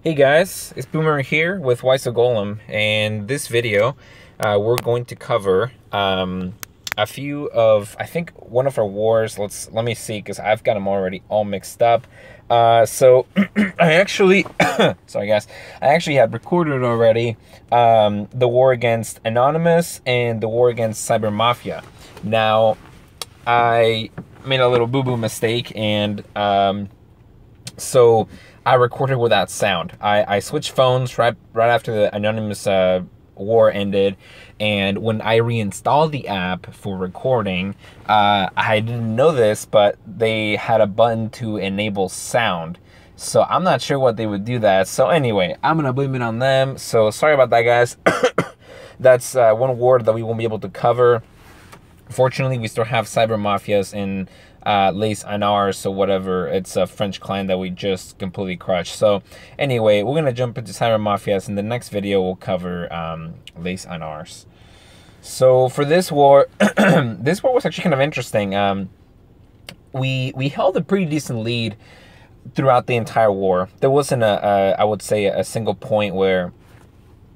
Hey guys, it's Boomer here with Why So Golem, and this video we're going to cover a few of, I think, one of our wars. Let me see, because I've got them already all mixed up. So I actually, sorry guys, I actually had recorded already the war against Anonymous and the war against Cyber Mafia. Now, I made a little boo-boo mistake, and so I recorded without sound. I switched phones right after the Anonymous war ended, and when I reinstalled the app for recording, I didn't know this, but they had a button to enable sound. So I'm not sure what they would do that. So anyway, I'm gonna blame it on them. So sorry about that, guys. That's one war that we won't be able to cover. Fortunately, we still have Cyber Mafias in Les Anars, or whatever. It's a French clan that we just completely crushed. So anyway, we're going to jump into Cyber Mafias. In the next video, we'll cover Les Anars. So for this war, this war was actually kind of interesting. We held a pretty decent lead throughout the entire war. There wasn't I would say, a single point where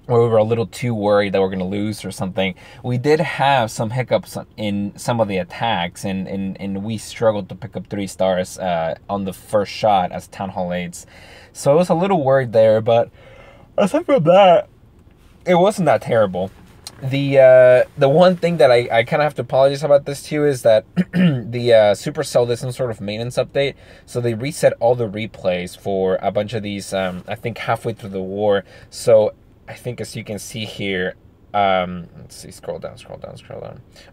we were a little too worried that we're going to lose or something. We did have some hiccups in some of the attacks, and we struggled to pick up 3 stars on the first shot as Town Hall 8s. So I was a little worried there, but aside from that, it wasn't that terrible. The one thing that I kind of have to apologize about this too is that the Supercell did some sort of maintenance update, so they reset all the replays for a bunch of these, I think halfway through the war. So I think, as you can see here, let's see, scroll down.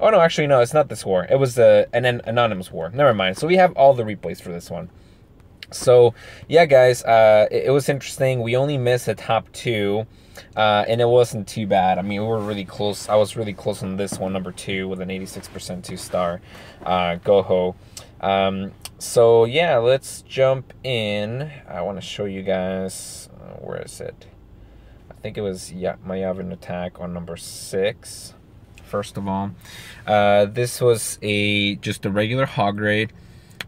Oh no, actually no, it's not this war. It was an Anonymous war. Never mind. So we have all the replays for this one. So yeah, guys, it was interesting. We only missed the top 2, and it wasn't too bad. I mean, we were really close. I was really close on this one, number 2, with an 86% 2-star. Go-ho. So yeah, let's jump in. I want to show you guys, where is it? I think it was my Yavin attack on number 6. First of all, this was just a regular hog raid.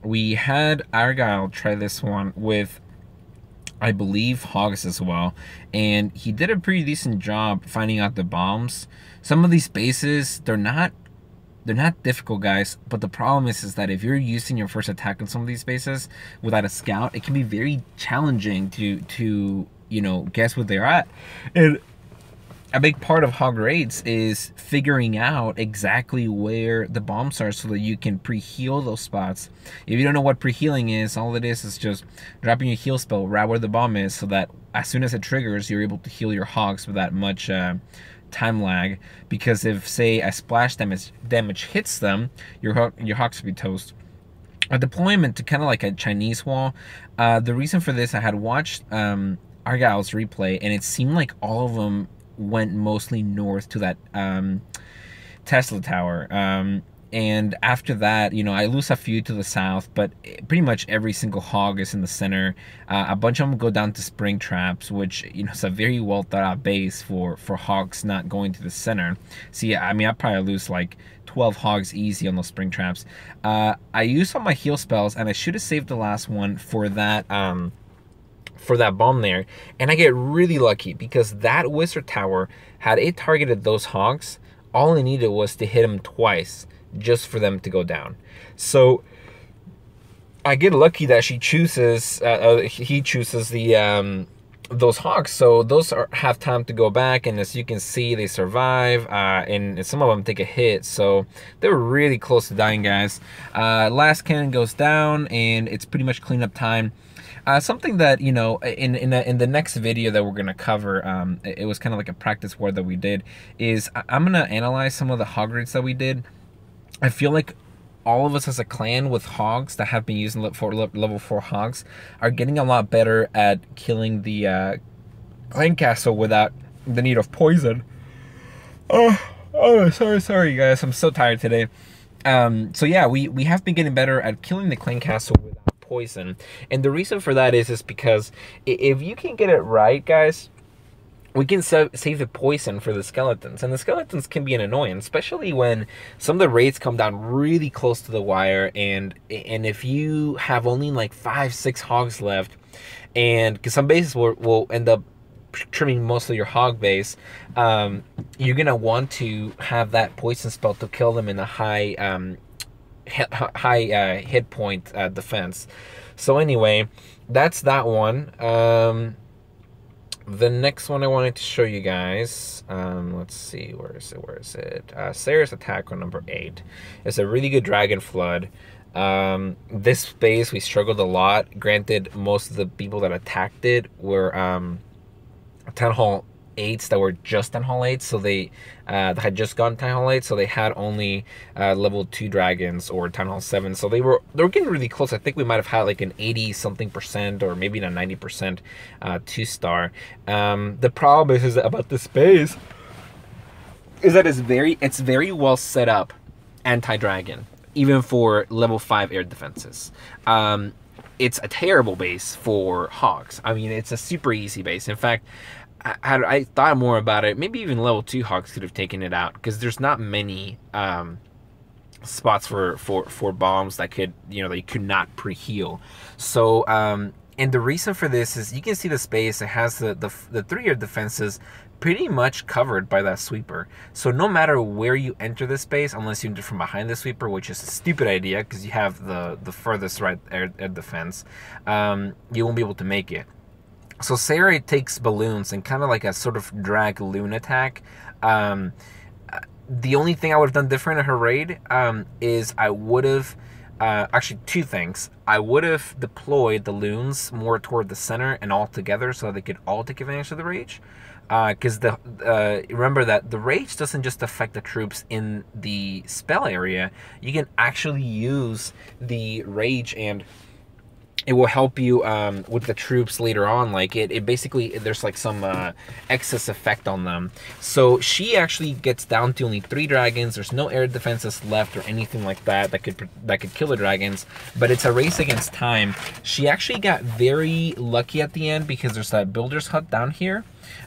We had Argyle try this one with, I believe, hogs as well, and he did a pretty decent job finding out the bombs. Some of these bases, they're not difficult, guys, but the problem is that if you're using your first attack on some of these bases without a scout, it can be very challenging to you know, guess what they're at. And a big part of hog raids is figuring out exactly where the bombs are so that you can pre-heal those spots. If you don't know what pre-healing is, all it is just dropping a heal spell right where the bomb is, so that as soon as it triggers, you're able to heal your hogs without much time lag. Because if, say, a splash damage hits them, your hogs will be toast. A deployment to kind of like a Chinese wall. The reason for this, I had watched Argyle's replay, and it seemed like all of them went mostly north to that Tesla tower, and after that, you know, I lose a few to the south, but pretty much every single hog is in the center. A bunch of them go down to spring traps, which, you know, is a very well thought out base for hogs not going to the center. See, I mean, I probably lose like 12 hogs easy on those spring traps. I used all my heal spells, and I should have saved the last one for that bomb there, and I get really lucky because that wizard tower, had it targeted those hogs, all I needed was to hit them twice just for them to go down. So I get lucky that he chooses the those hogs, so those have time to go back, and as you can see, they survive, and some of them take a hit, so they're really close to dying, guys. Last cannon goes down, and it's pretty much cleanup time. Something that, you know, in the next video that we're gonna cover, it was kind of like a practice war that we did, is I'm gonna analyze some of the hog raids that we did. I feel like all of us as a clan with hogs that have been using level 4 hogs are getting a lot better at killing the clan castle without the need of poison. Oh, sorry guys, I'm so tired today. So yeah, we have been getting better at killing the clan castle without poison, and the reason for that is because if you can get it right, guys, we can save the poison for the skeletons, and the skeletons can be an annoyance, especially when some of the raids come down really close to the wire, and if you have only like 5-6 hogs left, And because some bases will end up trimming most of your hog base, you're gonna want to have that poison spell to kill them in a high hit point defense. So anyway, that's that one. The next one I wanted to show you guys, let's see, where is it? Sarah's attack on number 8. It's a really good dragon flood. This base we struggled a lot. Granted, most of the people that attacked it were Town Hall 8s that were just Town Hall 8s, so they had just gotten Town Hall 8, so they had only level 2 dragons or Town Hall 7, so they were getting really close. I think we might have had like an 80-something% or maybe a 90% 2-star. The problem is about this base is that it's very well set up anti-dragon, even for level 5 air defenses. It's a terrible base for hogs. I mean, it's a super easy base. In fact, had I thought more about it, maybe even level 2 hogs could have taken it out, because there's not many spots for bombs that could, you know, they could not pre-heal. So and the reason for this is you can see the space. It has the 3-air defenses pretty much covered by that sweeper. So no matter where you enter the space, unless you enter from behind the sweeper, which is a stupid idea because you have the furthest right air defense, you won't be able to make it. So Sarah takes balloons and kind of like a sort of drag loon attack. The only thing I would have done different in her raid is I would have, actually 2 things. I would have deployed the loons more toward the center and all together so they could all take advantage of the rage. Because remember that the rage doesn't just affect the troops in the spell area. You can actually use the rage and it will help you with the troops later on. Like it basically, there's like some excess effect on them. So she actually gets down to only 3 dragons. There's no air defenses left or anything like that that could kill the dragons. But it's a race against time. She actually got very lucky at the end because there's that builder's hut down here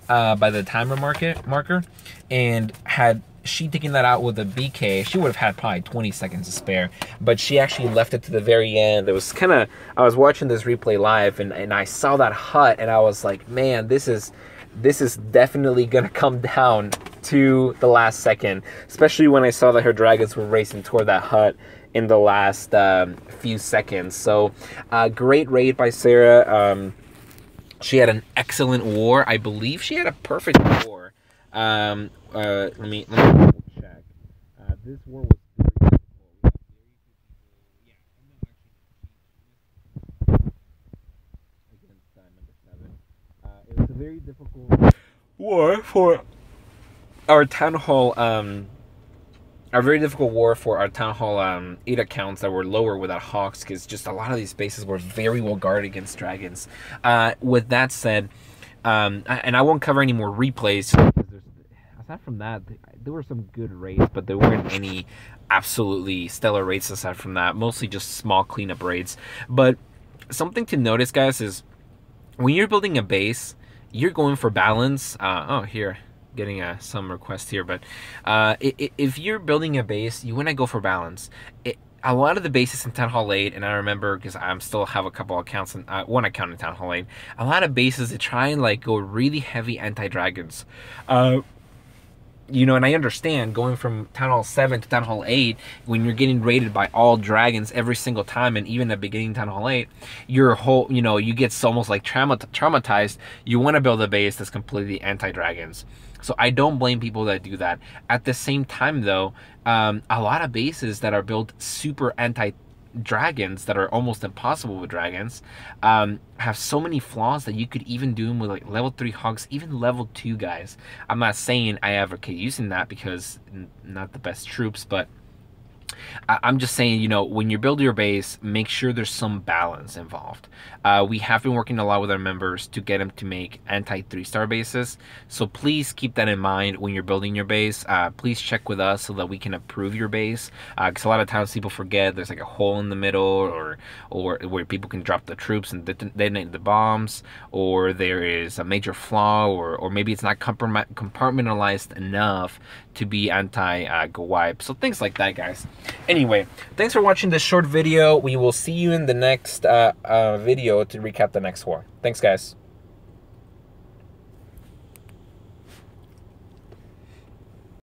by the timer marker, and had she taken that out with a BK, she would have had probably 20 seconds to spare, but she actually left it to the very end. It was kind of, I was watching this replay live and I saw that hut and I was like, man, this is definitely gonna come down to the last second, especially when I saw that her dragons were racing toward that hut in the last few seconds. So great raid by Sarah. She had an excellent war. I believe she had a perfect war. Let me double check. This war was very difficult. Yeah, against number 7. It was a very difficult war for our Town Hall. A very difficult war for our Town Hall 8 accounts that were lower without Hawks, because just a lot of these bases were very well guarded against dragons. With that said, and I won't cover any more replays. Aside from that, there were some good raids, but there weren't any absolutely stellar raids aside from that. Mostly just small cleanup raids. But something to notice, guys, is when you're building a base, you're going for balance. Oh, here, getting some requests here. But if you're building a base, you want to go for balance. A lot of the bases in Town Hall 8, and I remember because I still have a couple accounts, one account in Town Hall 8, a lot of bases, they try and like go really heavy anti-dragons. You know, and I understand going from Town Hall 7 to Town Hall 8, when you're getting raided by all dragons every single time, and even at beginning Town Hall 8, your whole, you know, you get almost like traumatized. You want to build a base that's completely anti-dragons. So I don't blame people that do that. At the same time, though, a lot of bases that are built super anti-dragons, that are almost impossible with dragons, have so many flaws that you could even do them with like level 3 hogs, even level 2 guys. I'm not saying I advocate using that because not the best troops, but I'm just saying, you know, when you build your base, make sure there's some balance involved. We have been working a lot with our members to get them to make anti-3-star bases. So please keep that in mind when you're building your base. Please check with us so that we can approve your base. Because a lot of times people forget there's like a hole in the middle, or where people can drop the troops and detonate the bombs, or there is a major flaw, or maybe it's not compartmentalized enough to be anti-go wipe. So things like that, guys. Anyway, thanks for watching this short video. We will see you in the next video to recap the next war. Thanks, guys.